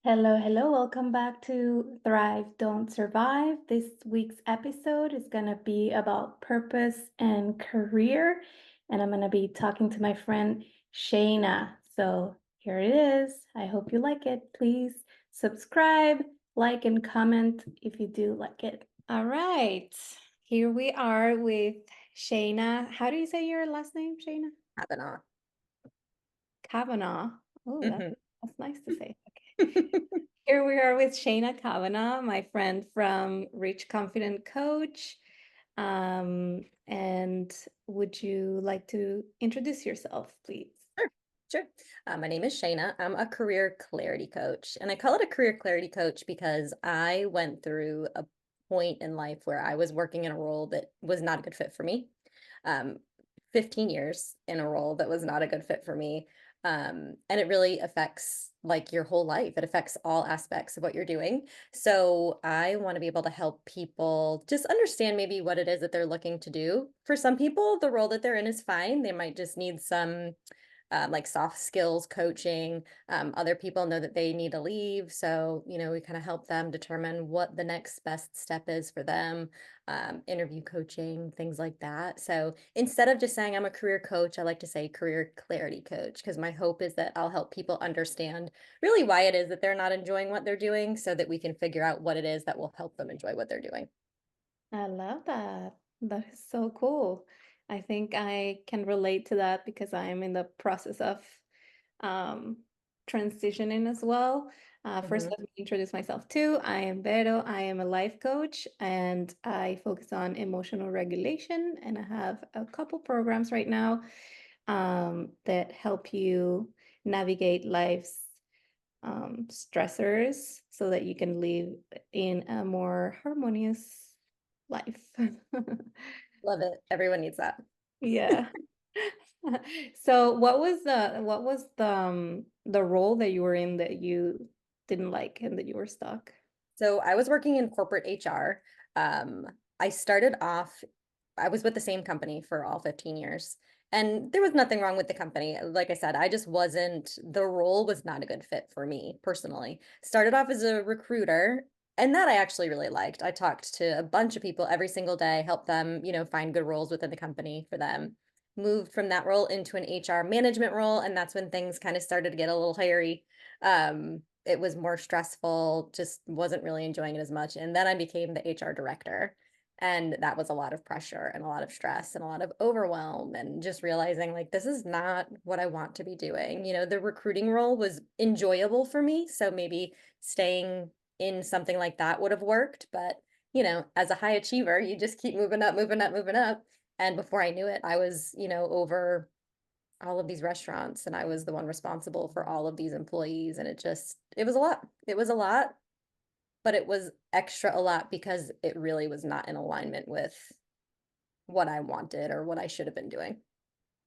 Hello, hello. Welcome back to Thrive, Don't Survive. This week's episode is going to be about purpose and career. And I'm going to be talking to my friend Shayna. So here it is. I hope you like it. Please subscribe, like, and comment if you do like it. All right. Here we are with Shayna. How do you say your last name, Shayna? Cavanaugh. Cavanaugh. Oh, Mhm. that's nice to say. Here we are with Shayna Cavanaugh, my friend from Rich Confident Coach. And would you like to introduce yourself, please? Sure, sure. My name is Shayna. I'm a career clarity coach, and I call it a career clarity coach because I went through a point in life where I was working in a role that was not a good fit for me. Um, 15 years in a role that was not a good fit for me. And it really affects like your whole life. It affects all aspects of what you're doing. So I want to be able to help people just understand maybe what it is that they're looking to do. For some people, the role that they're in is fine. They might just need some like soft skills coaching. Other people know that they need to leave. So, we kind of help them determine what the next best step is for them, interview coaching, things like that. So instead of just saying I'm a career coach, I like to say career clarity coach because my hope is that I'll help people understand really why it is that they're not enjoying what they're doing so that we can figure out what it is that will help them enjoy what they're doing. I love that. That is so cool. I think I can relate to that because I'm in the process of um, transitioning as well. First, Mhm. let me introduce myself too. I am Vero. I am a life coach and I focus on emotional regulation. And I have a couple programs right now that help you navigate life's stressors so that you can live in a more harmonious life. Love it. Everyone needs that. Yeah. So what was the role that you were in that you didn't like and that you were stuck? So I was working in corporate HR. Um, I started off, I was with the same company for all 15 years. And there was nothing wrong with the company. Like I said, I just wasn't, the role was not a good fit for me personally. Started off as a recruiter, and that I actually really liked. I talked to a bunch of people every single day, helped them, find good roles within the company for them. Moved from that role into an HR management role, and that's when things kind of started to get a little hairy. It was more stressful, just wasn't really enjoying it as much. And then I became the HR director. And that was a lot of pressure and a lot of stress and a lot of overwhelm and just realizing like this is not what I want to be doing. The recruiting role was enjoyable for me. So maybe staying in something like that would have worked. But, as a high achiever, you just keep moving up, moving up, moving up. And before I knew it, I was, over all of these restaurants and I was the one responsible for all of these employees and it was a lot. It was a lot, but it was extra a lot because it really was not in alignment with what I wanted or what I should have been doing.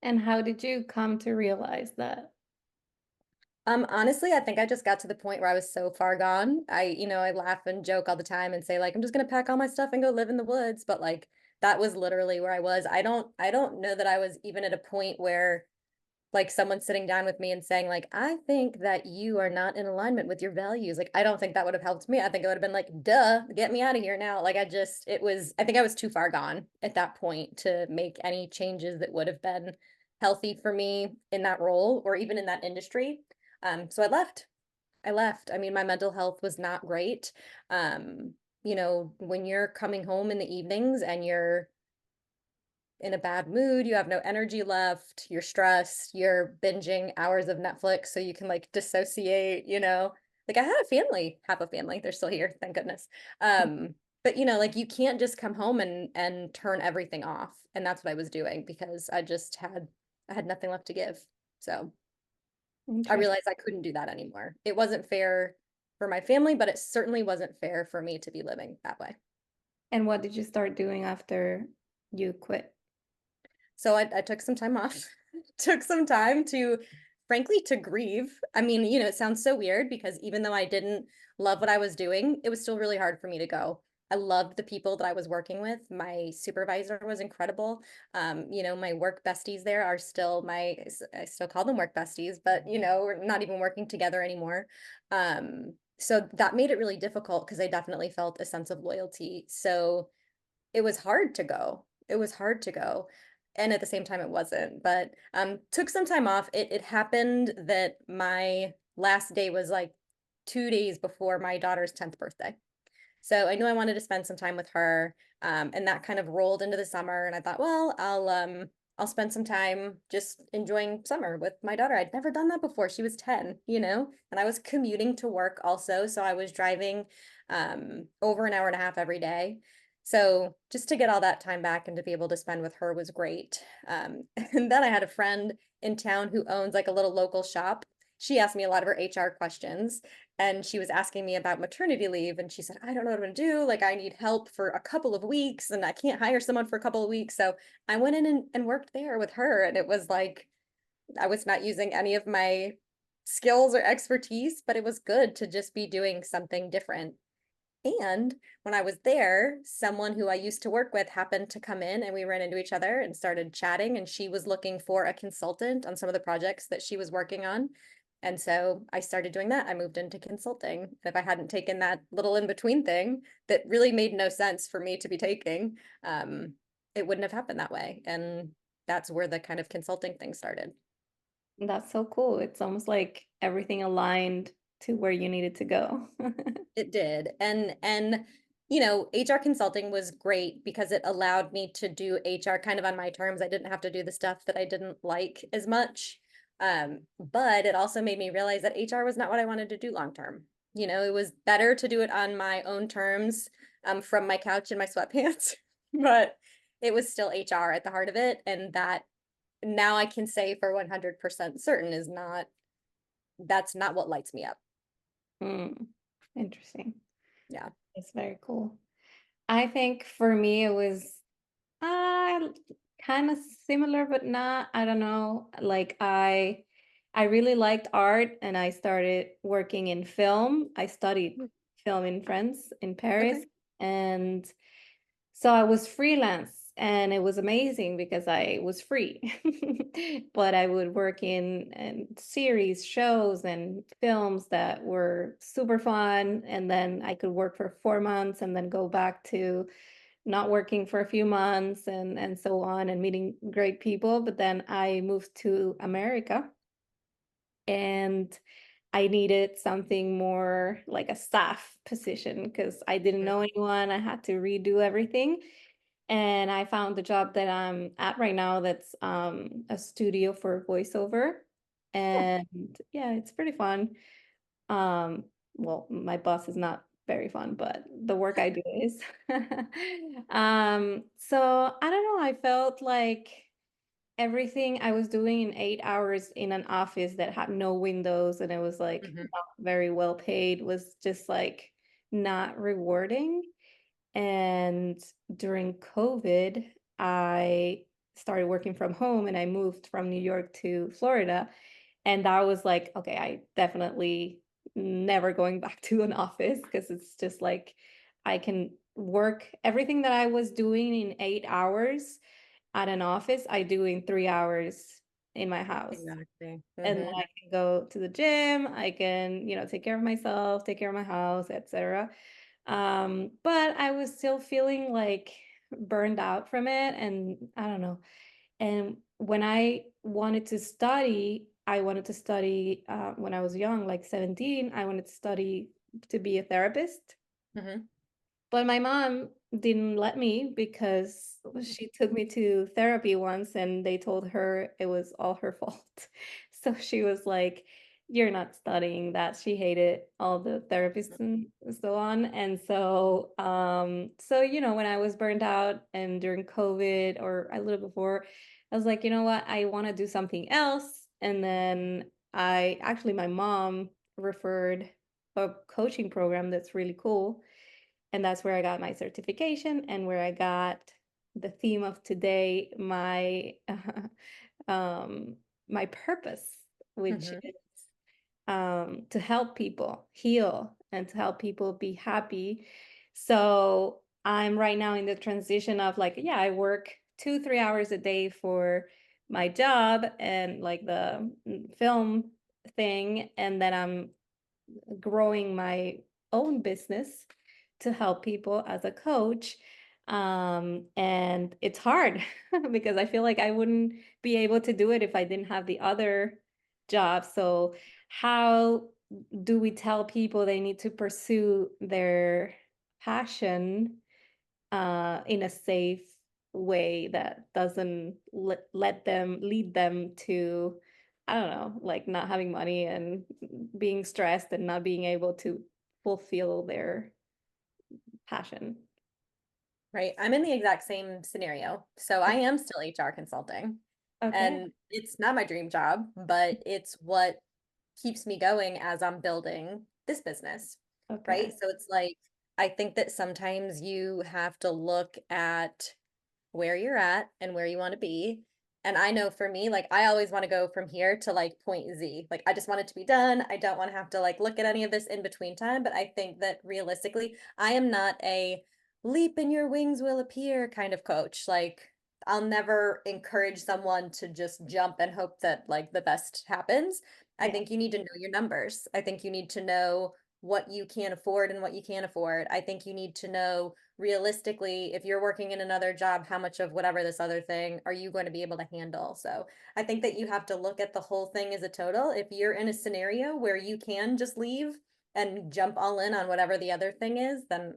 And how did you come to realize that? Honestly, I think I just got to the point where I was so far gone. I laugh and joke all the time and say like I'm just gonna pack all my stuff and go live in the woods, but like that was literally where I was. I don't know that I was even at a point where like someone sitting down with me and saying like I think that you are not in alignment with your values. Like I don't think that would have helped me. I think it would have been like duh, get me out of here now. Like I think I was too far gone at that point to make any changes that would have been healthy for me in that role or even in that industry. So I left. I left. I mean, my mental health was not great. When you're coming home in the evenings and you're in a bad mood, you have no energy left, you're stressed, you're binging hours of Netflix so you can like dissociate. Like I had a family, half a family, they're still here, thank goodness. But like you can't just come home and turn everything off. And that's what I was doing because I had nothing left to give. So I Interesting. realized I couldn't do that anymore. It wasn't fair for my family, but it certainly wasn't fair for me to be living that way. And what did you start doing after you quit? So I took some time off, took some time to, frankly, to grieve. I mean, it sounds so weird because even though I didn't love what I was doing, it was still really hard for me to go. I loved the people that I was working with. My supervisor was incredible. My work besties there are still I still call them work besties, but we're not even working together anymore. So that made it really difficult because I definitely felt a sense of loyalty. So it was hard to go. It was hard to go. And at the same time, it wasn't. But took some time off. It happened that my last day was like 2 days before my daughter's 10th birthday. So I knew I wanted to spend some time with her, and that kind of rolled into the summer. And I thought, well, I'll spend some time just enjoying summer with my daughter. I'd never done that before. She was 10, and I was commuting to work also, so I was driving over an hour and a half every day. So just to get all that time back and to be able to spend with her was great. And then I had a friend in town who owns like a little local shop. She asked me a lot of her HR questions, and she was asking me about maternity leave, and she said, I don't know what I'm gonna do. Like, I need help for a couple of weeks, and I can't hire someone for a couple of weeks. So I went in and worked there with her. And it was like I was not using any of my skills or expertise, but it was good to just be doing something different. And when I was there, someone who I used to work with happened to come in, and we ran into each other and started chatting. And she was looking for a consultant on some of the projects that she was working on. And so I started doing that. I moved into consulting. And if I hadn't taken that little in between thing that really made no sense for me to be taking, it wouldn't have happened that way. And that's where the kind of consulting thing started. That's so cool. It's almost like everything aligned to where you needed to go. It did. And HR consulting was great because it allowed me to do HR kind of on my terms. I didn't have to do the stuff that I didn't like as much. But it also made me realize that HR was not what I wanted to do long term. It was better to do it on my own terms, from my couch in my sweatpants, but it was still HR at the heart of it. And that now I can say for 100% certain that's not what lights me up. Hmm. Interesting. Yeah. It's very cool. I think for me it was uh kind of similar but not. I don't know. Like I really liked art and I started working in film. I studied Mm. film in France in Paris, Okay. and so I was freelance and it was amazing because I was free. But I would work in series, shows, and films that were super fun. And then I could work for 4 months and then go back to not working for a few months and so on and meeting great people. But then I moved to America and I needed something more like a staff position because I didn't Mhm. know anyone. I had to redo everything. And I found the job that I'm at right now that's a studio for voiceover. Oh, And yeah, it's pretty fun. Um, well, my boss is not very fun, but the work I do is. So I don't know, I felt like everything I was doing in 8 hours in an office that had no windows and it was like mhm, not very well paid was just like not rewarding. And during COVID, I started working from home and I moved from New York to Florida. And that was like, okay, I definitely never going back to an office because it's just like I can work everything that I was doing in 8 hours at an office, I do in 3 hours in my house. exactly. And then Mhm, I can go to the gym, I can, take care of myself, take care of my house, etc. But I was still feeling like burned out from it, and I don't know. And when I wanted to study, I wanted to study when I was young, like 17, I wanted to study to be a therapist. mhm. But my mom didn't let me because she took me to therapy once and they told her it was all her fault. So she was like, "You're not studying that." She hated all the therapists and so on. And so when I was burned out and during COVID or a little before, I was like, you know what, I want to do something else. And then my mom referred a coaching program that's really cool, and that's where I got my certification and where I got the theme of today, um, my purpose, which Mhm. is to help people heal and to help people be happy. So I'm right now in the transition of like, yeah, I work 2, 3 hours a day for my job and like the film thing, and then I'm growing my own business to help people as a coach. And it's hard because I feel like I wouldn't be able to do it if I didn't have the other job. So, how do we tell people they need to pursue their passion in a safe way that doesn't let them lead them to, I don't know, like not having money and being stressed and not being able to fulfill their passion. Right. I'm in the exact same scenario. So I am still HR consulting, Okay. and it's not my dream job, but it's what keeps me going as I'm building this business. Right. Okay. So it's like, I think that sometimes you have to look at where you're at and where you want to be. And I know for me, like I always want to go from here to like point Z. Like I just want it to be done. I don't want to have to like look at any of this in between time. But I think that realistically, I am not a leap and your wings will appear kind of coach. Like I'll never encourage someone to just jump and hope that like the best happens. I Yeah. think you need to know your numbers. I think you need to know what you can afford and what you can't afford. I think you need to know realistically, if you're working in another job, how much of whatever this other thing are you going to be able to handle? So I think that you have to look at the whole thing as a total. If you're in a scenario where you can just leave and jump all in on whatever the other thing is, then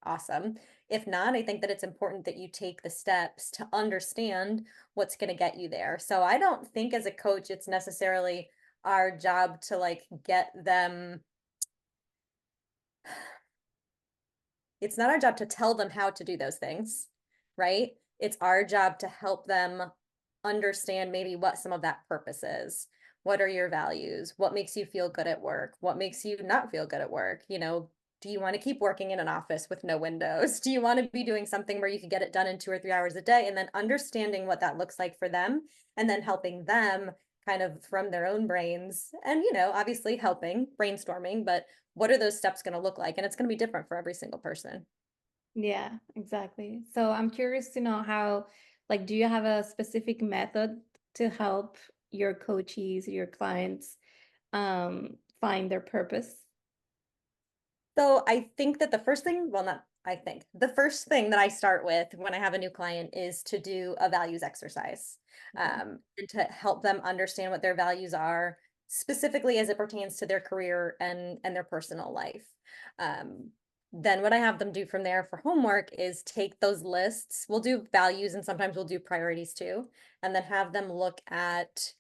awesome. If not, I think that it's important that you take the steps to understand what's going to get you there. So I don't think as a coach, it's necessarily our job to like get them, it's not our job to tell them how to do those things, right? It's our job to help them understand maybe what some of that purpose is. What are your values? What makes you feel good at work? What makes you not feel good at work? Do you want to keep working in an office with no windows? Do you want to be doing something where you could get it done in 2 or 3 hours a day? And then understanding what that looks like for them and then helping them kind of from their own brains and, obviously helping brainstorming, but what are those steps going to look like? And it's going to be different for every single person. Yeah, exactly. So I'm curious to know how, like, do you have a specific method to help your coachees, your clients, find their purpose? So I think that the first thing, well, not I think, the first thing that I start with when I have a new client is to do a values exercise, Okay. and to help them understand what their values are, specifically as it pertains to their career and their personal life. Um, then what I have them do from there for homework is take those lists. We'll do values and sometimes we'll do priorities too, and then have them look at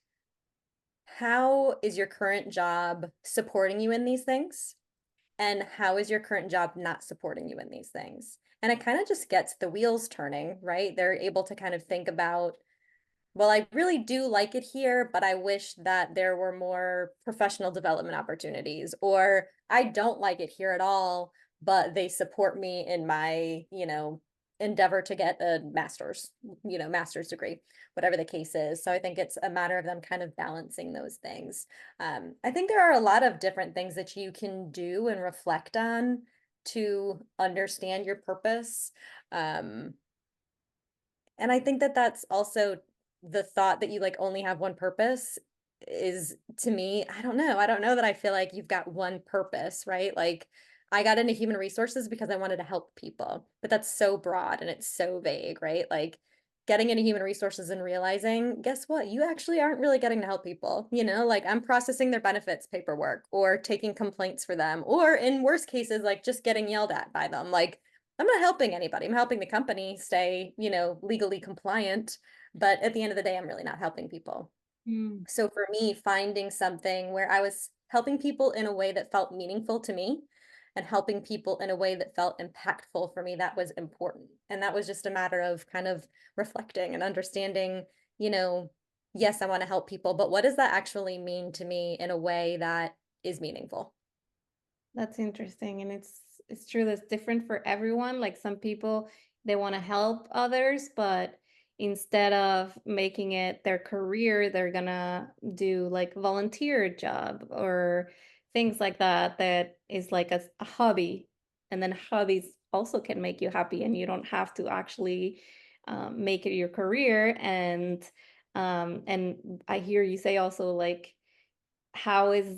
how is your current job supporting you in these things? And how is your current job not supporting you in these things? And it kind of just gets the wheels turning, right? They're able to kind of think about, well, I really do like it here, but I wish that there were more professional development opportunities, or I don't like it here at all, but they support me in my, endeavor to get a master's degree, whatever the case is. So I think it's a matter of them kind of balancing those things. I think there are a lot of different things that you can do and reflect on to understand your purpose. Um, and I think that that's also the thought that you like only have one purpose is to me, I don't know. I don't know that I feel like you've got one purpose, right? Like I got into human resources because I wanted to help people, but that's so broad and it's so vague, right? Like getting into human resources and realizing, guess what? You actually aren't really getting to help people, like I'm processing their benefits paperwork or taking complaints for them, or in worst cases, like just getting yelled at by them. Like I'm not helping anybody. I'm helping the company stay, legally compliant. But at the end of the day, I'm really not helping people. Mm. So for me, finding something where I was helping people in a way that felt meaningful to me and helping people in a way that felt impactful for me, that was important. And that was just a matter of kind of reflecting and understanding, you know, yes, I want to help people, but what does that actually mean to me in a way that is meaningful? That's interesting. And it's true that's different for everyone. Like some people they want to help others, but instead of making it their career, they're gonna do like volunteer job or things like that that is like a hobby. And then hobbies also can make you happy and you don't have to actually make it your career. And I hear you say also like how is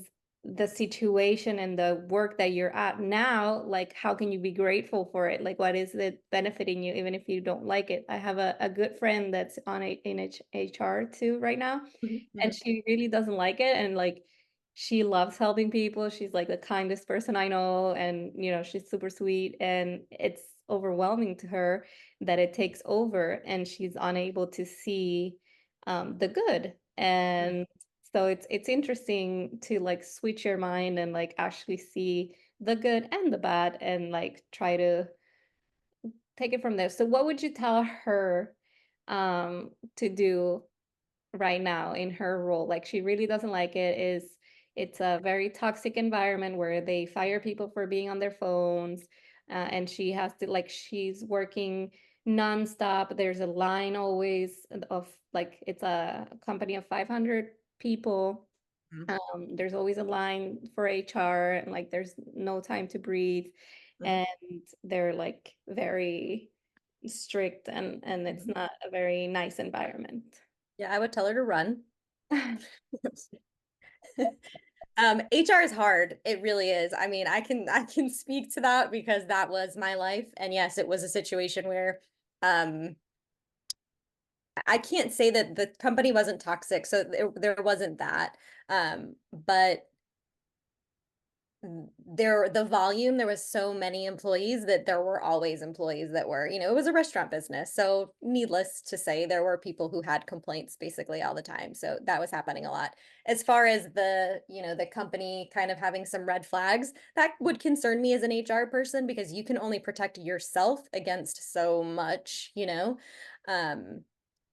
the situation and the work that you're at now, like how can you be grateful for it? Like what is it benefiting you, even if you don't like it? I have a good friend that's on HR too right now, Mhm, and mhm, she really doesn't like it. And like she loves helping people. She's like the kindest person I know, and she's super sweet. And it's overwhelming to her that it takes over, and she's unable to see the good. mhm, And so it's interesting to like switch your mind and like actually see the good and the bad and like try to take it from there. So what would you tell her to do right now in her role? Like she really doesn't like it. It's a very toxic environment where they fire people for being on their phones, and she has to like she's working nonstop. There's a line always of like it's a company of 500 people. mhm, There's always a line for HR, and like there's no time to breathe, mhm, and they're like very strict, and it's mhm. not a very nice environment. Yeah, I would tell her to run. HR is hard. It really is. I mean, I can speak to that because that was my life. And yes, it was a situation where um I can't say that the company wasn't toxic, so there wasn't that. But the volume, there was so many employees that there were always employees that were, it was a restaurant business. So needless to say, there were people who had complaints basically all the time. So that was happening a lot. As far as the company kind of having some red flags, that would concern me as an HR person because you can only protect yourself against so much. Um,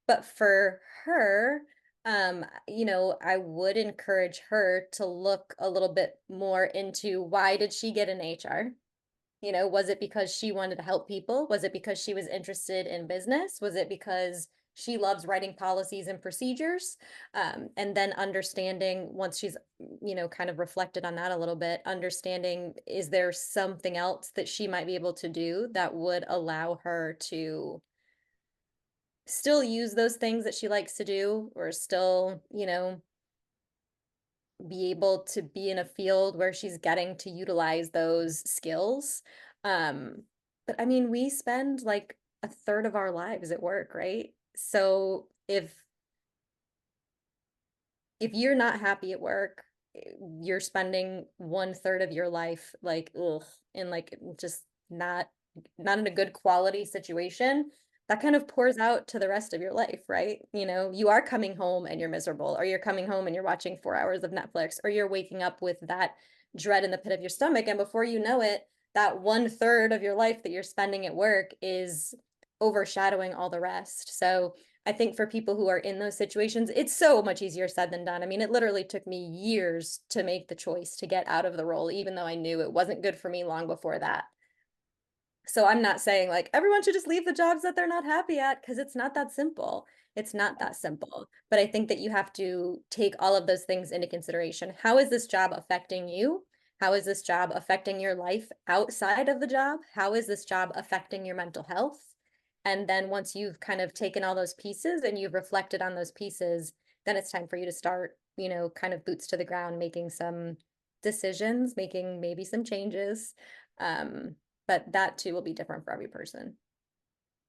but for her, I would encourage her to look a little bit more into why did she get an HR? Was it because she wanted to help people? Was it because she was interested in business? Was it because she loves writing policies and procedures? And then understanding once she's, kind of reflected on that a little bit, understanding is there something else that she might be able to do that would allow her to still use those things that she likes to do or still, be able to be in a field where she's getting to utilize those skills. Um, but I mean, we spend like a third of our lives at work, right? So if you're not happy at work, you're spending one third of your life like ugh, in like just not in a good quality situation. That kind of pours out to the rest of your life, right? You are coming home and you're miserable, or you're coming home and you're watching 4 hours of Netflix, or you're waking up with that dread in the pit of your stomach. And before you know it, that one third of your life that you're spending at work is overshadowing all the rest. So I think for people who are in those situations, it's so much easier said than done. I mean, it literally took me years to make the choice to get out of the role, even though I knew it wasn't good for me long before that. So I'm not saying like everyone should just leave the jobs that they're not happy at because it's not that simple. It's not that simple. But I think that you have to take all of those things into consideration. How is this job affecting you? How is this job affecting your life outside of the job? How is this job affecting your mental health? And then once you've kind of taken all those pieces and you've reflected on those pieces, then it's time for you to start, kind of boots to the ground, making some decisions, making maybe some changes. Um, but that too will be different for every person.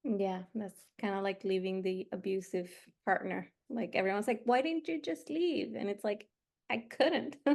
Yeah, that's kind of like leaving the abusive partner. Like everyone's like, why didn't you just leave? And it's like, I couldn't. I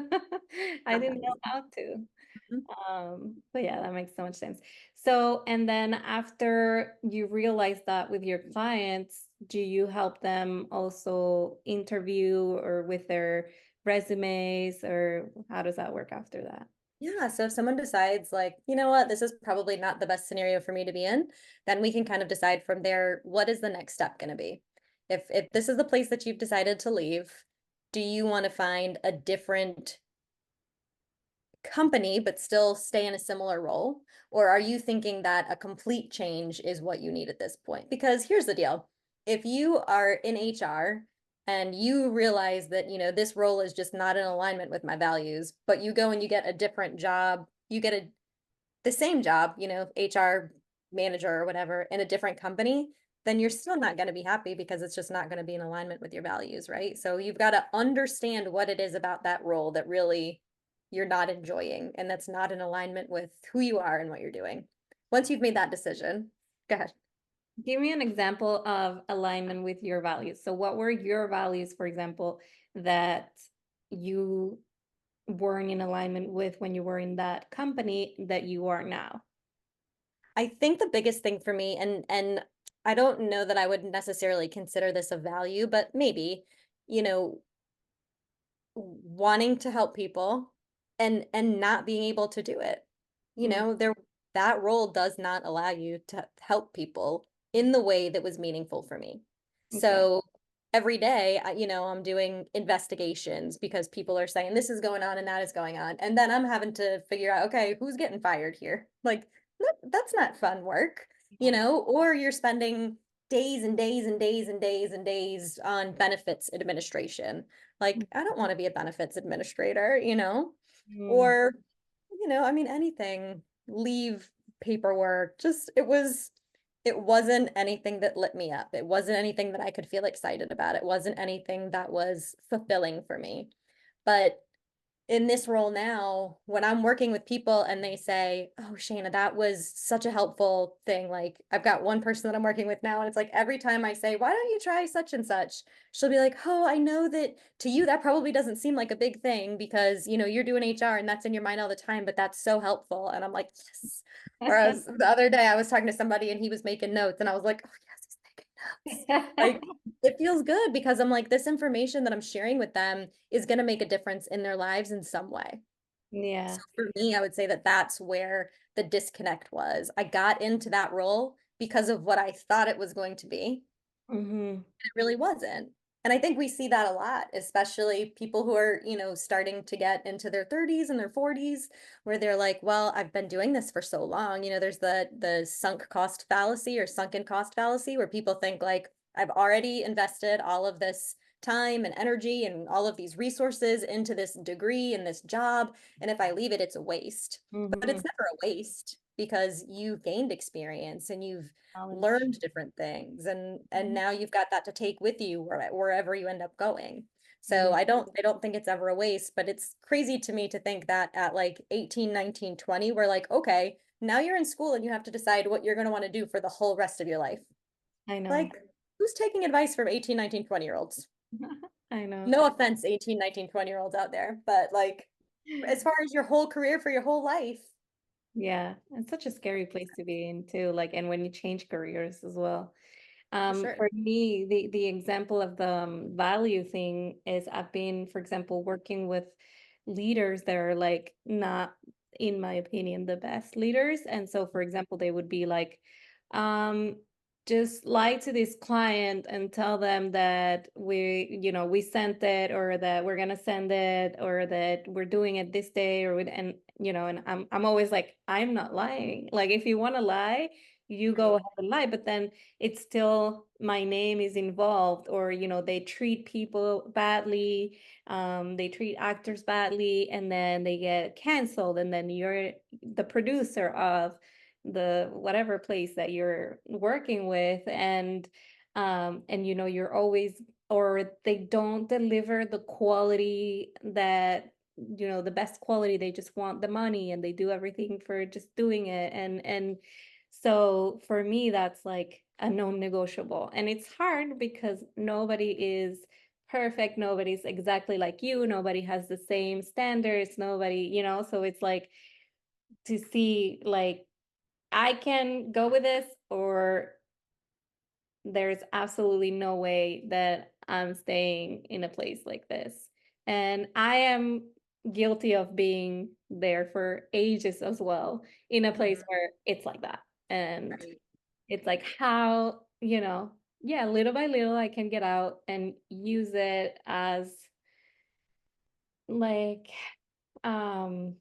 Not didn't that know easy. how to. Mhm. But yeah, that makes so much sense. So, and then after you realize that with your clients, do you help them also interview or with their resumes, or how does that work after that? Yeah, so if someone decides like, you know what, this is probably not the best scenario for me to be in, then we can kind of decide from there, what is the next step going to be? If this is the place that you've decided to leave, do you want to find a different company, but still stay in a similar role? Or are you thinking that a complete change is what you need at this point? Because here's the deal. If you are in HR and you realize that, this role is just not in alignment with my values, but you go and you get a different job, you get the same job, HR manager or whatever in a different company, then you're still not going to be happy because it's just not going to be in alignment with your values, right? So you've got to understand what it is about that role that really you're not enjoying and that's not in alignment with who you are and what you're doing. Once you've made that decision, go ahead. Give me an example of alignment with your values. So what were your values, for example, that you weren't in alignment with when you were in that company that you are now? I think the biggest thing for me, and I don't know that I would necessarily consider this a value, but maybe, you know, wanting to help people and not being able to do it. You Mm, know, there that role does not allow you to help people in the way that was meaningful for me. okay. So every day, I'm doing investigations because people are saying this is going on and that is going on. And then I'm having to figure out, okay, who's getting fired here? Like, that's not fun work, Yeah. or you're spending days and days and days and days and days on benefits administration. Like, I don't want to be a benefits administrator, Mm, or, I mean, anything, leave paperwork, just it wasn't anything that lit me up. It wasn't anything that I could feel excited about. It wasn't anything that was fulfilling for me. But in this role now, when I'm working with people and they say, "Oh, Shayna, that was such a helpful thing." Like, I've got one person that I'm working with now, and it's like every time I say, "Why don't you try such and such?" She'll be like, "Oh, I know that to you that probably doesn't seem like a big thing because, you're doing HR and that's in your mind all the time, but that's so helpful." And I'm like, "Yes." Whereas the other day I was talking to somebody and he was making notes and I was like, "Oh, yes, he's making notes." Like, it feels good because I'm like, this information that I'm sharing with them is going to make a difference in their lives in some way. So Yeah. for me, I would say that that's where the disconnect was. I got into that role because of what I thought it was going to be. Hmm. It really wasn't. And I think we see that a lot, especially people who are, starting to get into their 30s and their 40s, where they're like, well, I've been doing this for so long. There's the sunk cost fallacy or sunken cost fallacy where people think like, I've already invested all of this time and energy and all of these resources into this degree and this job. And if I leave it, it's a waste. But Hmm. it's never a waste because you've gained experience and you've Knowledge. learned different things and Mhm. now you've got that to take with you wherever you end up going. So Yeah. I don't think it's ever a waste, but it's crazy to me to think that at like 18, 19, 20, we're like, okay, now you're in school and you have to decide what you're going to want to do for the whole rest of your life. I know. Like, who's taking advice from 18, 19, 20-year-olds? I know. No offense, 18, 19, 20-year-olds out there, but like as far as your whole career for your whole life, Yeah, it's such a scary place to be in too. Like, and when you change careers as well. for sure. For me, the example of the value thing is I've been, for example, working with leaders that are like not, in my opinion, the best leaders. And so, for example, they would be like, um, just lie to this client and tell them that we sent it or that we're gonna send it or that we're doing it this day and I'm always like, I'm not lying. Like, if you want to lie, you go Right. ahead and lie, but then it's still my name is involved, or they treat people badly, they treat actors badly, and then they get canceled, and then you're the producer of the whatever place that you're working with, and you're always, or they don't deliver the quality that the best quality. They just want the money and they do everything for just doing it, and so for me, that's like a non-negotiable. And it's hard because nobody is perfect. Nobody's exactly like you. Nobody has the same standards. So it's like to see like I can go with this, or there's absolutely no way that I'm staying in a place like this. And I am guilty of being there for ages as well, in a place Mhm. where it's like that. And Right. it's like how, yeah, little by little, I can get out and use it as like um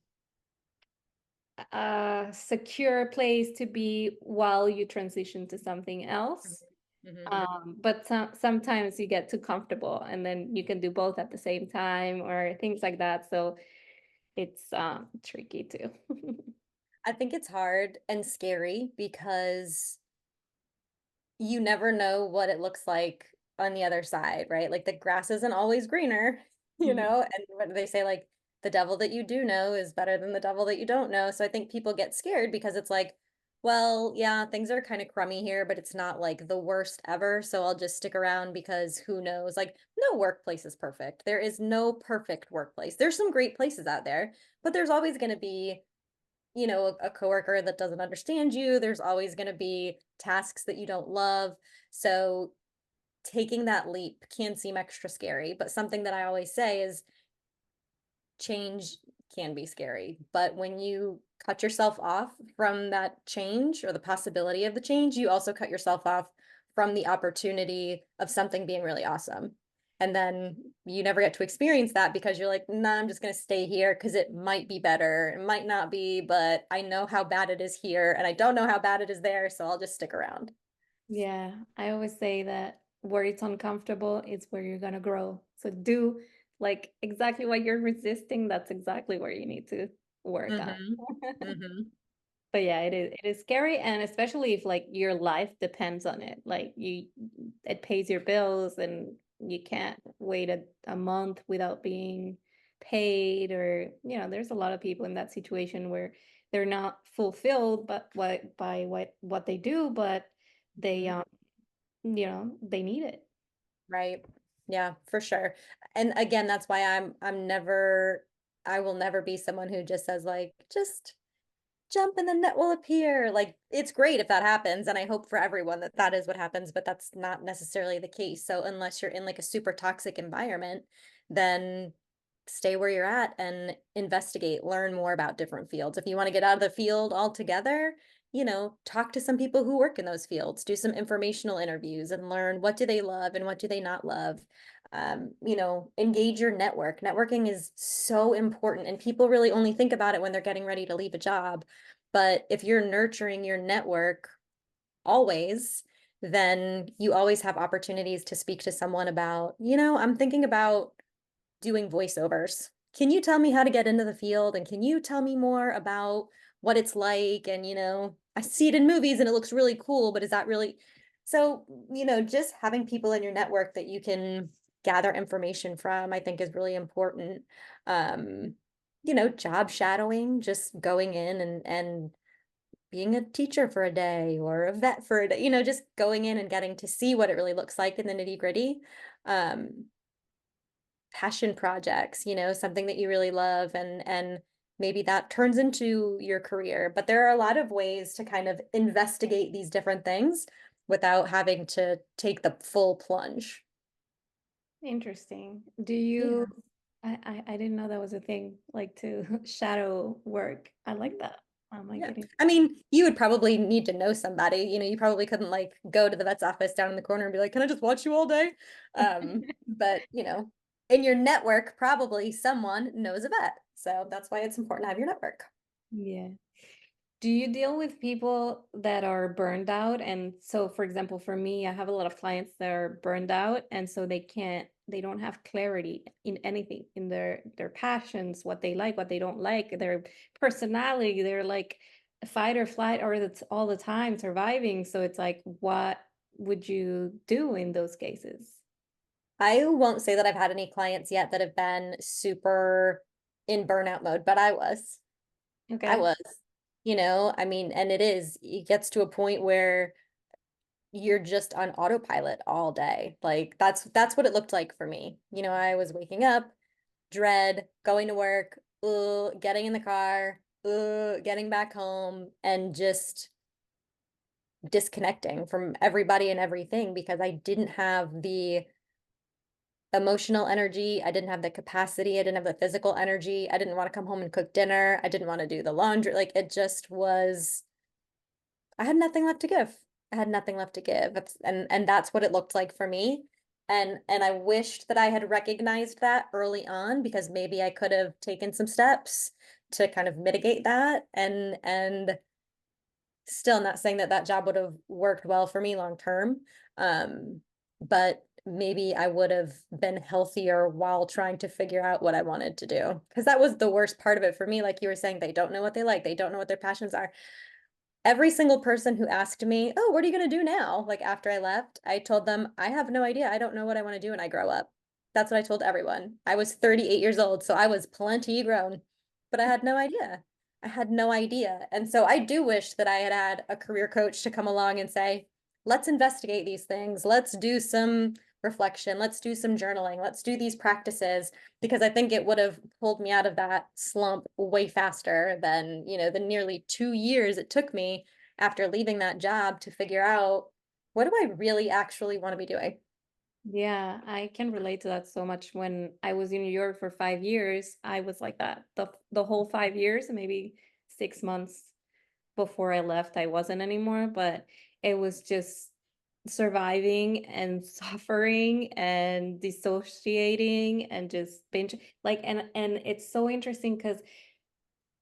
a secure place to be while you transition to something else. Mhm. But sometimes you get too comfortable and then you can do both at the same time or things like that. So it's tricky too. I think it's hard and scary because you never know what it looks like on the other side, right? Like the grass isn't always greener, Mhm. and what do they say? Like the devil that you do know is better than the devil that you don't know. So I think people get scared because it's like, well, yeah, things are kind of crummy here, but it's not like the worst ever. So I'll just stick around because who knows? Like, no workplace is perfect. There is no perfect workplace. There's some great places out there, but there's always going to be, a coworker that doesn't understand you. There's always going to be tasks that you don't love. So taking that leap can seem extra scary, but something that I always say is change can be scary, but when you cut yourself off from that change or the possibility of the change, you also cut yourself off from the opportunity of something being really awesome. And then you never get to experience that because you're like, nah, I'm just going to stay here because it might be better. It might not be, but I know how bad it is here and I don't know how bad it is there. So I'll just stick around. Yeah, I always say that where it's uncomfortable is where you're gonna grow. So do like exactly what you're resisting, that's exactly where you need to work on. Mm-hmm. Mm-hmm. But yeah, it is scary, and especially if like your life depends on it. Like it pays your bills and you can't wait a month without being paid, or there's a lot of people in that situation where they're not fulfilled but what they do, but they Mm-hmm. they need it. Right. Yeah, for sure. And again, that's why I'm never I will never be someone who just says like just jump and the net will appear. Like it's great if that happens and I hope for everyone that that is what happens, but that's not necessarily the case. So unless you're in like a super toxic environment, then stay where you're at and investigate, learn more about different fields. If you want to get out of the field altogether, talk to some people who work in those fields, do some informational interviews and learn what do they love and what do they not love. Engage your network. Networking is so important, and people really only think about it when they're getting ready to leave a job. But if you're nurturing your network always, then you always have opportunities to speak to someone about, I'm thinking about doing voiceovers. Can you tell me how to get into the field? And can you tell me more about what it's like? And, I see it in movies and it looks really cool, but is that really so, just having people in your network that you can gather information from, I think is really important. Um, job shadowing, just going in and being a teacher for a day or a vet for a day, just going in and getting to see what it really looks like in the nitty gritty. Um, Passion projects, something that you really love and maybe that turns into your career. But there are a lot of ways to kind of investigate these different things without having to take the full plunge. Interesting. Yeah. I didn't know that was a thing, like to shadow work. I like that. I might Yeah. get into I mean, you would probably need to know somebody, you probably couldn't like go to the vet's office down in the corner and be like, can I just watch you all day? But in your network, probably someone knows a vet. So that's why it's important to have your network. Yeah. Do you deal with people that are burned out? And so, for example, for me, I have a lot of clients that are burned out, and so they don't have clarity in anything, in their passions, what they like, what they don't like, their personality. They're like fight or flight, or that's all the time surviving. So it's like, what would you do in those cases? I won't say that I've had any clients yet that have been super in burnout mode, but I was. I Okay. was. I mean, and it gets to a point where you're just on autopilot all day. Like that's what it looked like for me. I was waking up, dread, going to work, getting in the car, getting back home, and just disconnecting from everybody and everything because I didn't have the emotional energy. I didn't have the capacity. I didn't have the physical energy. I didn't want to come home and cook dinner. I didn't want to do the laundry. Like it just was, I had nothing left to give. I had nothing left to give. And that's what it looked like for me. And I wished that I had recognized that early on because maybe I could have taken some steps to kind of mitigate that and still not saying that that job would have worked well for me long term. But maybe I would have been healthier while trying to figure out what I wanted to do. Because that was the worst part of it for me. Like you were saying, they don't know what they like, they don't know what their passions are. Every single person who asked me, "Oh, what are you going to do now?" Like after I left, I told them, I have no idea. I don't know what I want to do when I grow up. That's what I told everyone. I was 38 years old, so I was plenty grown, but I had no idea. I had no idea. And so I do wish that I had had a career coach to come along and say, let's investigate these things. Let's do some reflection. Let's do some journaling. Let's do these practices because I think it would have pulled me out of that slump way faster than, the nearly 2 years it took me after leaving that job to figure out what do I really actually want to be doing? Yeah, I can relate to that so much. When I was in New York for 5 years, I was like that. The whole 5 years, maybe 6 months before I left, I wasn't anymore, but it was just surviving and suffering and dissociating and just binge like and it's so interesting because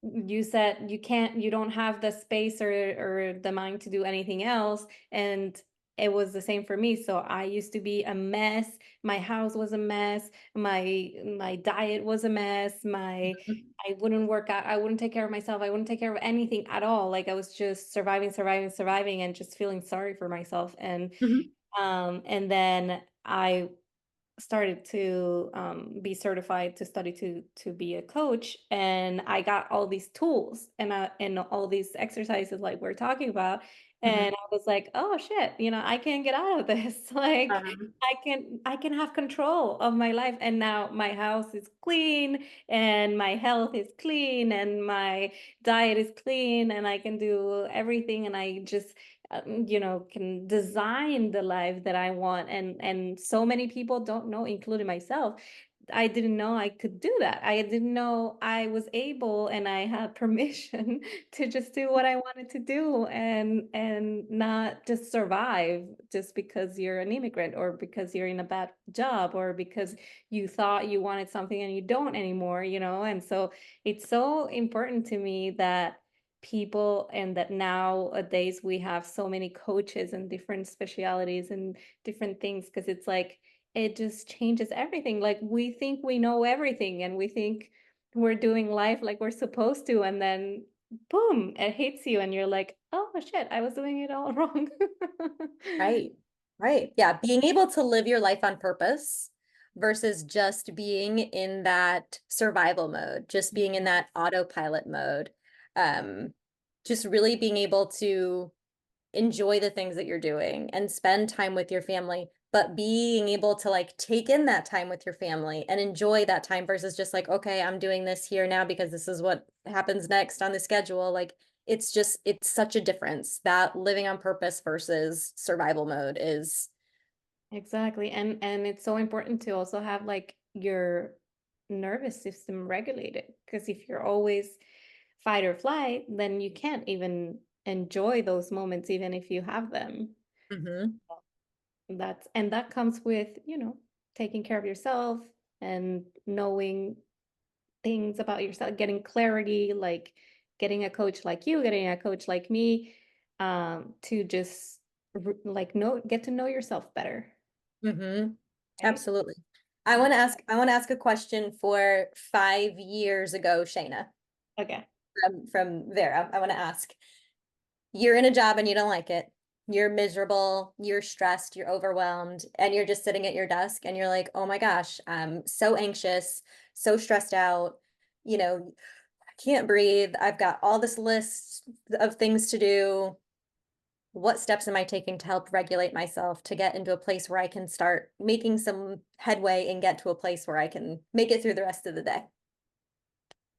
you said you don't have the space or the mind to do anything else, and it was the same for me. So I used to be a mess. My house was a mess. My diet was a mess. My I wouldn't work out. I wouldn't take care of myself. I wouldn't take care of anything at all. Like I was just surviving, surviving, surviving, and just feeling sorry for myself. Mhm. And then I started to be certified to study to be a coach, and I got all these tools and all these exercises like we're talking about, Mhm. and I was like, oh shit, I can't get out of this. Like Um, I can have control of my life, and now my house is clean and my health is clean and my diet is clean and I can do everything, and I just can design the life that I want. And so many people don't know, including myself. I didn't know I could do that. I didn't know I was able and I had permission to just do what I wanted to do and not just survive just because you're an immigrant or because you're in a bad job or because you thought you wanted something and you don't anymore. And so it's so important to me that people, and that nowadays we have so many coaches and different specialities and different things, because it's like it just changes everything. Like we think we know everything and we think we're doing life like we're supposed to, and then boom, it hits you and you're like, oh shit, I was doing it all wrong. right. Right. Yeah. Being able to live your life on purpose versus just being in that survival mode, just being in that autopilot mode. Um, just really being able to enjoy the things that you're doing and spend time with your family, but being able to like take in that time with your family and enjoy that time versus just like, okay, I'm doing this here now because this is what happens next on the schedule. Like it's such a difference that living on purpose versus survival mode is. Exactly. And it's so important to also have like your nervous system regulated, because if you're always fight or flight, then you can't even enjoy those moments even if you have them. Mhm. That comes with, taking care of yourself and knowing things about yourself, getting clarity, like getting a coach like you, getting a coach like me, to just like get to know yourself better, Mhm. right? Absolutely. Yeah. I want to ask a question for 5 years ago, Shayna, Okay. from Vera. I want to ask, you're in a job and you don't like it. You're miserable, you're stressed, you're overwhelmed, and you're just sitting at your desk and you're like, oh my gosh, I'm so anxious, so stressed out, I can't breathe. I've got all this list of things to do. What steps am I taking to help regulate myself to get into a place where I can start making some headway and get to a place where I can make it through the rest of the day?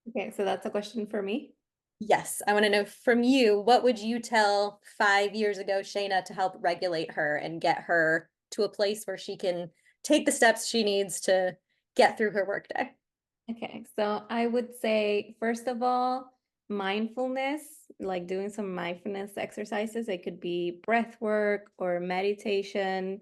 Okay, so that's a question for me. Yes, I want to know from you, what would you tell 5 years ago Shayna to help regulate her and get her to a place where she can take the steps she needs to get through her workday? Okay, so I would say, first of all, mindfulness, like doing some mindfulness exercises. It could be breath work or meditation.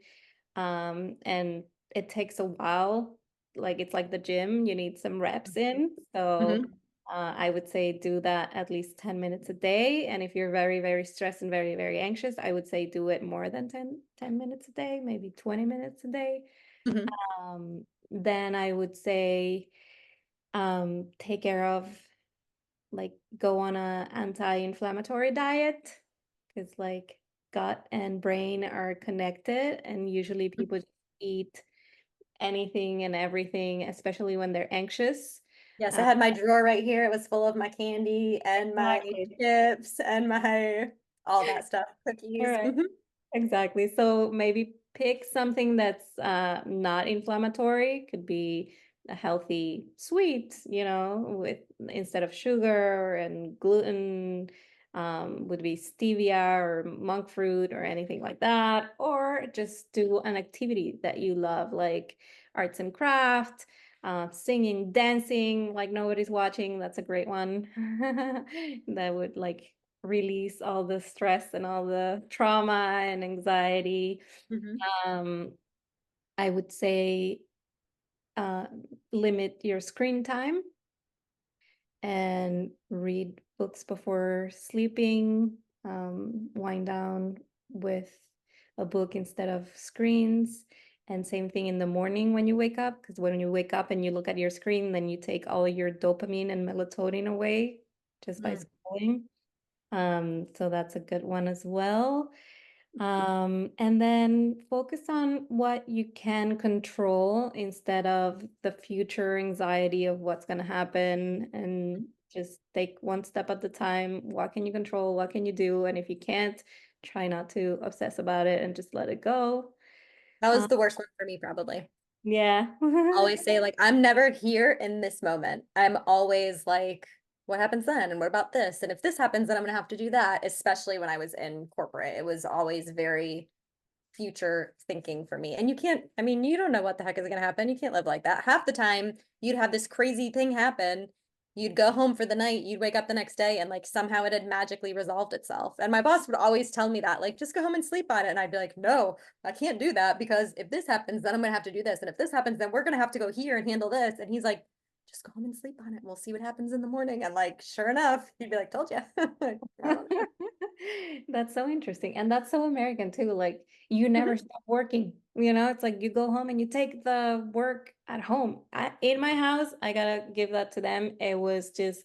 And it takes a while. Like it's like the gym, you need some reps in. So Mhm. I would say do that at least 10 minutes a day. And if you're very, very stressed and very, very anxious, I would say do it more than ten minutes a day, maybe 20 minutes a day. Mhm. Then I would say take care of, like, go on a anti-inflammatory diet, because like gut and brain are connected, and usually people just eat anything and everything, especially when they're anxious. Yes, I Uh, had my drawer right here. It was full of my candy and my exactly. chips and my all that stuff, All cookies. right. Exactly. So maybe pick something that's not inflammatory. Could be a healthy sweet, with instead of sugar and gluten, would be stevia or monk fruit or anything like that. Or just do an activity that you love, like arts and craft, singing, dancing, like nobody's watching. That's a great one. That would like release all the stress and all the trauma and anxiety. Mhm. Um, I would say uh, limit your screen time and read books before sleeping. Wind down with a book instead of screens. And same thing in the morning when you wake up, because when you wake up and you look at your screen, then you take all your dopamine and melatonin away just by Mm. scrolling. So that's a good one as well. And then focus on what you can control instead of the future anxiety of what's going to happen, and just take one step at a time. What can you control? What can you do? And if you can't, try not to obsess about it and just let it go. That was Um, the worst one for me, probably. yeah. Always say, like, I'm never here in this moment. I'm always like, what happens then? And what about this? And if this happens, then I'm gonna have to do that, especially when I was in corporate. It was always very future thinking for me. And you can't, I mean, you don't know what the heck is going to happen. You can't live like that. Half the time, you'd have this crazy thing happen. You'd go home for the night, you'd wake up the next day, and like somehow it had magically resolved itself. And my boss would always tell me that, like, just go home and sleep on it. And I'd be like, no, I can't do that because if this happens, then I'm going to have to do this. And if this happens, then we're going to have to go here and handle this. And he's like, just go home and sleep on it. We'll see what happens in the morning. And like, sure enough, he'd be like, told you. I don't know. That's so interesting. And that's so American too. Like you never stop working. It's like you go home and you take the work at home. In my house, I gotta give that to them. It was just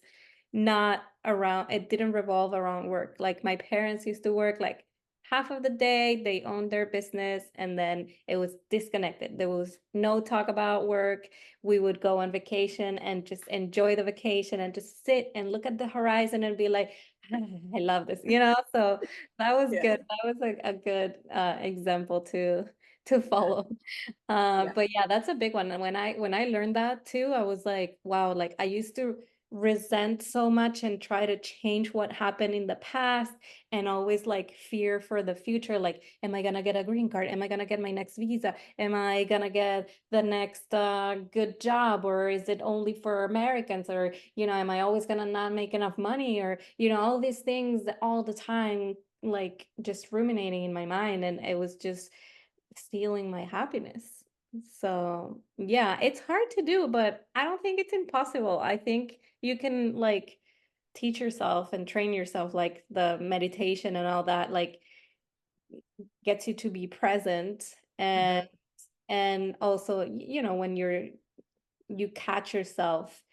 not around, it didn't revolve around work. Like my parents used to work like half of the day, they owned their business, and then it was disconnected. There was no talk about work. We would go on vacation and just enjoy the vacation and just sit and look at the horizon and be like, I love this. So that was Yeah. good. That was a good example to follow. Yeah. But yeah, that's a big one. And when I learned that too, I was like, wow, like I used to resent so much and try to change what happened in the past and always like fear for the future. Like, am I gonna get a green card? Am I gonna get my next visa? Am I gonna get the next good job? Or is it only for Americans? Or, am I always gonna not make enough money? Or, all these things all the time, like just ruminating in my mind. And it was just stealing my happiness. So, yeah, it's hard to do, but I don't think it's impossible. I think you can like teach yourself and train yourself, like the meditation and all that, like gets you to be present. and Mhm. and also, when you catch yourself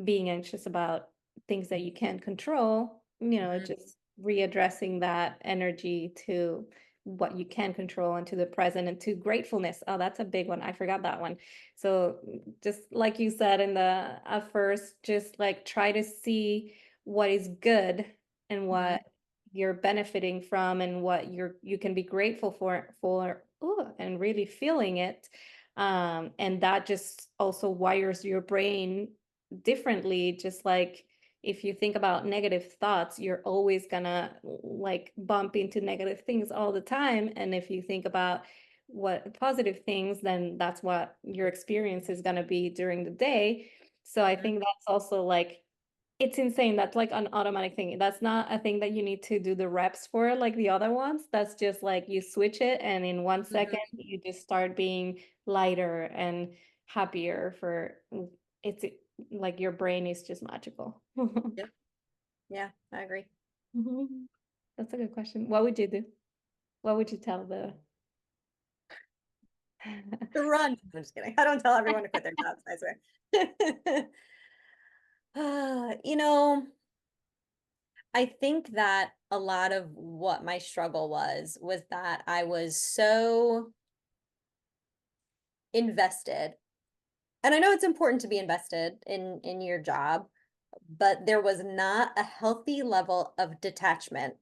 being anxious about things that you can't control, Mhm. just readdressing that energy to what you can control and to the present and to gratefulness. Oh, that's a big one. I forgot that one. So just like you said in the at first, just like try to see what is good and Mhm. what you're benefiting from and what you can be grateful for, ooh, and really feeling it. And that just also wires your brain differently. Just like if you think about negative thoughts, you're always gonna like bump into negative things all the time. And if you think about what positive things, then that's what your experience is gonna be during the day. So I Mhm. think that's also like it's insane. That's like an automatic thing. That's not a thing that you need to do the reps for like the other ones. That's just like you switch it, and in 1 second, Mhm. you just start being lighter and happier for it's like your brain is just magical. Yeah. Yeah, I agree. Mhm. That's a good question. What would you do? What would you tell the To run. I'm just kidding. I don't tell everyone to quit their jobs, I swear. You know, I think that a lot of what my struggle was that I was so invested. And I know it's important to be invested in your job, but there was not a healthy level of detachment.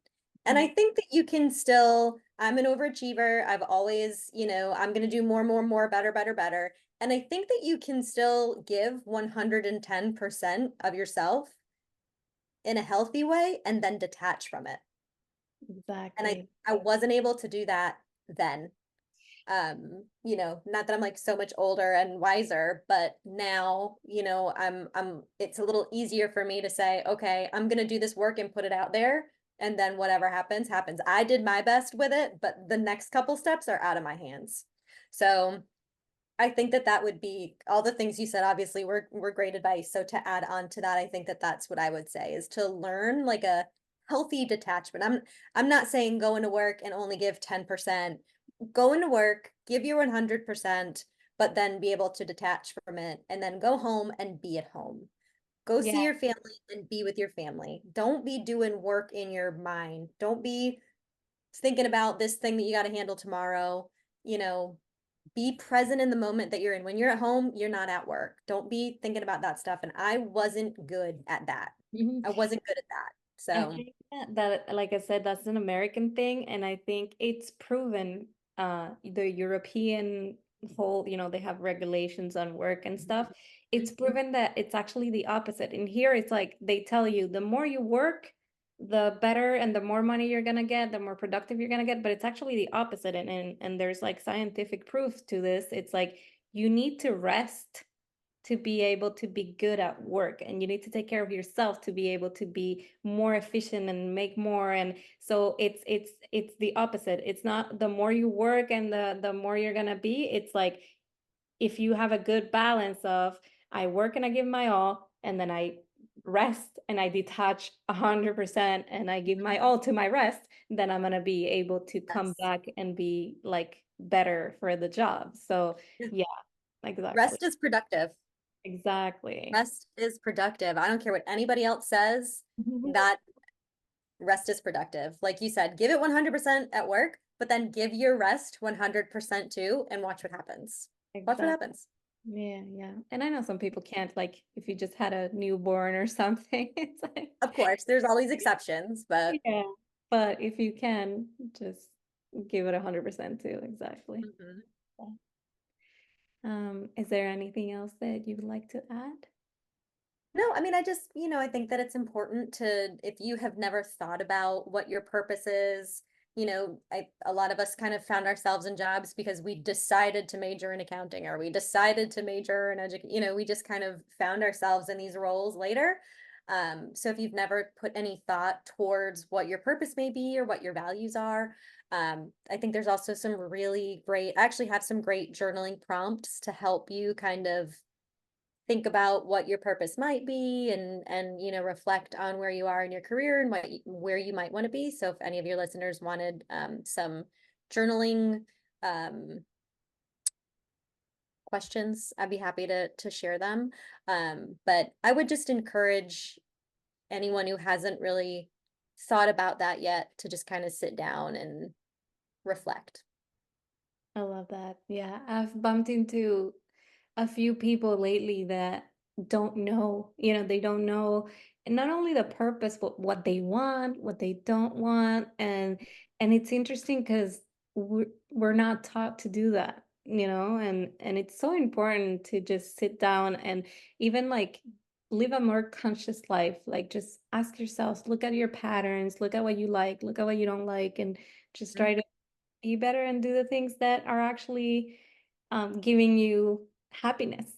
And I Mm. think that you can still, I'm an overachiever. I've always, I'm going to do more, more, more, better, better, better. And I think that you can still give 110% of yourself in a healthy way and then detach from it. And I Exactly. I wasn't able to do that then. Not that I'm like so much older and wiser, but now, I'm it's a little easier for me to say, okay, I'm gonna do this work and put it out there, and then whatever happens, happens. I did my best with it, but the next couple steps are out of my hands. So I think that that would be all the things you said, obviously were great advice. So to add on to that, I think that that's what I would say is to learn like a healthy detachment. I'm not saying go into work and only give 10%. Go into work, give your 100%, but then be able to detach from it and then go home and be at home. Go see Yeah. your family and be with your family. Don't be doing work in your mind. Don't be thinking about this thing that you got to handle tomorrow. You know, be present in the moment that you're in. When you're at home, you're not at work. Don't be thinking about that stuff. And I wasn't good at that. Mhm. I wasn't good at that. I So, think that, like I said, that's an American thing, and I think it's proven. The European whole, they have regulations on work and stuff. It's mhm, proven that it's actually the opposite. And here, it's like they tell you the more you work, the better, and the more money you're gonna get, the more productive you're gonna get. But it's actually the opposite, and there's like scientific proof to this. It's like you need to rest to be able to be good at work, and you need to take care of yourself to be able to be more efficient and make more. And so it's the opposite. It's not the more you work and the more you're gonna be. It's like if you have a good balance of I work and I give my all, and then I rest and I detach 100% and I give my all to my rest, then I'm gonna be able to come yes. back and be like better for the job. So Yeah. yeah, exactly. Rest is productive. Exactly. Rest is productive. I don't care what anybody else says, that rest is productive. Like you said, give it 100% at work, but then give your rest 100% too and watch what happens. Watch what Exactly. happens. Yeah, yeah. And I know some people can't, like, if you just had a newborn or something, it's like, Of course, there's all these exceptions, but yeah. But if you can, just give it 100% too. Exactly. mhm. Yeah. Is there anything else that you would like to add? No, I mean, I just, I think that it's important to, if you have never thought about what your purpose is, a lot of us kind of found ourselves in jobs because we decided to major in accounting or we decided to major in education, we just kind of found ourselves in these roles later. So if you've never put any thought towards what your purpose may be or what your values are, I think there's also some really great, I actually have some great journaling prompts to help you kind of think about what your purpose might be and reflect on where you are in your career and where you might want to be. So if any of your listeners wanted some journaling um, questions, I'd be happy to share them. But I would just encourage anyone who hasn't really thought about that yet to just kind of sit down and reflect. I love that. Yeah, I've bumped into a few people lately that don't know, they don't know not only the purpose, but what they want, what they don't want. And it's interesting because we're not taught to do that, and it's so important to just sit down and even like live a more conscious life. Like just ask yourselves, look at your patterns, look at what you like, look at what you don't like, and just try Mhm. to be better and do the things that are actually giving you happiness.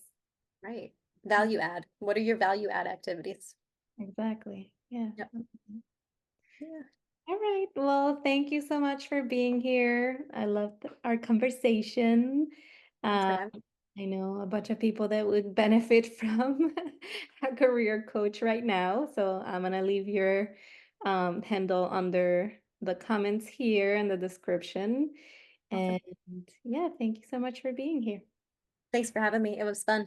Right. Value add. What are your value add activities? Exactly. Yeah. Yep. Yeah. All right. Well, thank you so much for being here. I loved our conversation. Thanks for Um, having me. I know a bunch of people that would benefit from a career coach right now. So I'm gonna leave your handle under the comments here in the description. Awesome. And yeah, thank you so much for being here. Thanks for having me. It was fun.